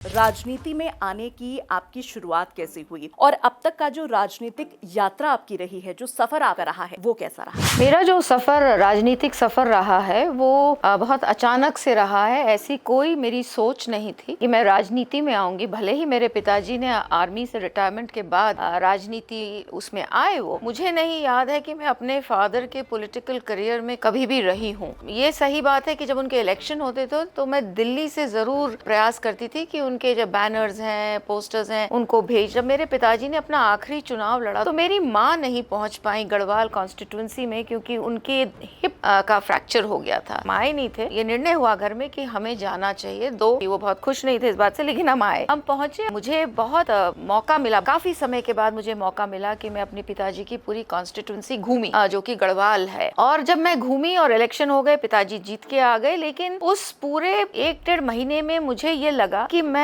राजनीति में आने की आपकी शुरुआत कैसे हुई और अब तक का जो राजनीतिक यात्रा आपकी रही है, जो सफर आपका रहा है, वो कैसा रहा? मेरा जो सफ़र राजनीतिक सफ़र रहा है वो बहुत अचानक से रहा है। ऐसी कोई मेरी सोच नहीं थी कि मैं राजनीति में आऊंगी। भले ही मेरे पिताजी ने आर्मी से रिटायरमेंट के बाद राजनीति उसमें आए, वो मुझे नहीं याद है कि मैं अपने फादर के पॉलिटिकल करियर में कभी भी रही हूँ। ये सही बात है कि जब उनके इलेक्शन होते थे तो मैं दिल्ली से ज़रूर प्रयास करती थी कि उनके जो बैनर्स हैं, पोस्टर्स हैं, उनको भेज। जब मेरे पिताजी ने अपना आखिरी चुनाव लड़ा तो मेरी माँ नहीं पहुंच पाई गढ़वाल कॉन्स्टिट्यूंसी में, क्योंकि उनके हिप का फ्रैक्चर हो गया था। हम आए नहीं थे। ये निर्णय हुआ घर में कि हमें जाना चाहिए। दो वो बहुत खुश नहीं थे इस बात से, लेकिन हम आए, हम पहुंचे। मुझे बहुत मौका मिला, काफी समय के बाद मुझे मौका मिला कि मैं अपने पिताजी की पूरी कॉन्स्टिट्यूंसी घूमी, जो कि गढ़वाल है। और जब मैं घूमी और इलेक्शन हो गए, पिताजी जीत के आ गए, लेकिन उस पूरे 1-1.5 महीने में मुझे ये लगा कि मैं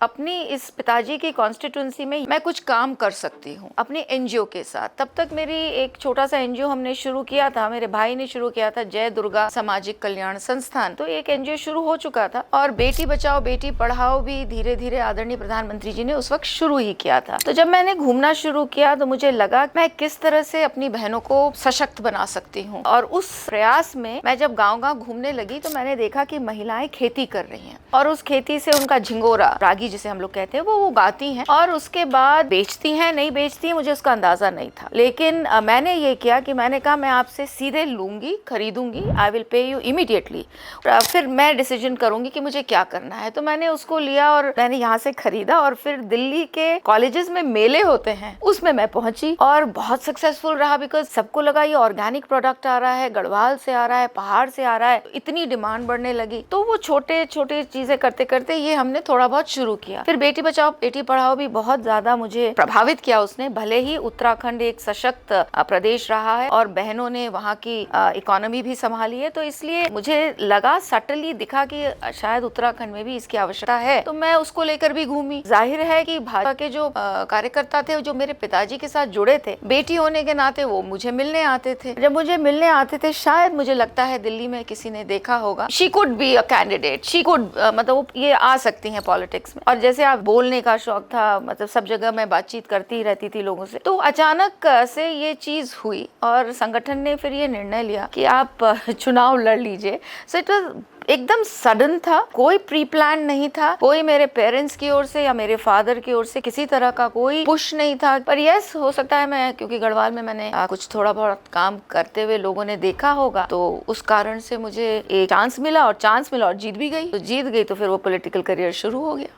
अपनी इस पिताजी की कॉन्स्टिट्यूंसी में मैं कुछ काम कर सकती हूँ अपने एनजीओ के साथ। तब तक मेरी एक छोटा सा एनजीओ हमने शुरू किया था, मेरे भाई ने शुरू किया था, जय दुर्गा सामाजिक कल्याण संस्थान। तो एक एनजीओ शुरू हो चुका था और बेटी बचाओ बेटी पढ़ाओ भी धीरे धीरे आदरणीय प्रधानमंत्री जी ने उस वक्त शुरू ही किया था। तो जब मैंने घूमना शुरू किया तो मुझे लगा मैं किस तरह से अपनी बहनों को सशक्त बना सकती हूँ। और उस प्रयास में मैं जब गाँव-गाँव घूमने लगी तो मैंने देखा कि महिलाएं खेती कर रही हैं और उस खेती से उनका झिंगोरा, रागी जिसे हम लोग कहते हैं, वो गाती हैं और उसके बाद बेचती हैं, नहीं बेचती हैं, मुझे उसका अंदाजा नहीं था। लेकिन मैंने ये किया कि मैंने कहा मैं आपसे सीधे लूंगी, खरीदूंगी, I will pay you immediately, फिर मैं डिसीजन करूंगी कि मुझे क्या करना है। तो मैंने उसको लिया और मैंने यहाँ से खरीदा और फिर दिल्ली के कॉलेजेस में मेले होते हैं उसमें मैं पहुंची और बहुत सक्सेसफुल रहा, बिकॉज सबको लगा ये ऑर्गेनिक प्रोडक्ट आ रहा है, गढ़वाल से आ रहा है, पहाड़ से आ रहा है, इतनी डिमांड बढ़ने लगी। तो वो छोटे छोटे चीजें करते करते ये हमने थोड़ा बहुत शुरू किया। फिर बेटी बचाओ बेटी पढ़ाओ भी बहुत ज्यादा मुझे प्रभावित किया उसने। भले ही उत्तराखंड एक सशक्त प्रदेश रहा है और बहनों ने वहाँ की इकोनॉमी भी संभाली है, तो इसलिए मुझे लगा, सटली दिखा कि शायद उत्तराखंड में भी इसकी आवश्यकता है। तो मैं उसको लेकर भी घूमी। जाहिर है कि भाजपा के जो कार्यकर्ता थे, जो मेरे पिताजी के साथ जुड़े थे, बेटी होने के नाते वो मुझे मिलने आते थे। जब मुझे मिलने आते थे, शायद मुझे लगता है दिल्ली में किसी ने देखा होगा, she could be a candidate, she could, मतलब ये आ सकती है पॉलिटिक्स में। और जैसे आप बोलने का शौक था, मतलब सब जगह मैं बातचीत करती ही रहती थी लोगों से। तो अचानक से ये चीज हुई और संगठन ने फिर ये निर्णय लिया कि आप चुनाव लड़ लीजिए। सो इट वाज एकदम सडन था, कोई प्री प्लान नहीं था, कोई मेरे पेरेंट्स की ओर से या मेरे फादर की ओर से किसी तरह का कोई पुश नहीं था। पर यस, हो सकता है मैं, क्योंकि गढ़वाल में मैंने कुछ थोड़ा बहुत काम करते हुए लोगों ने देखा होगा, तो उस कारण से मुझे एक चांस मिला और जीत भी गई। तो जीत गई तो फिर वो पॉलिटिकल करियर शुरू हो गया।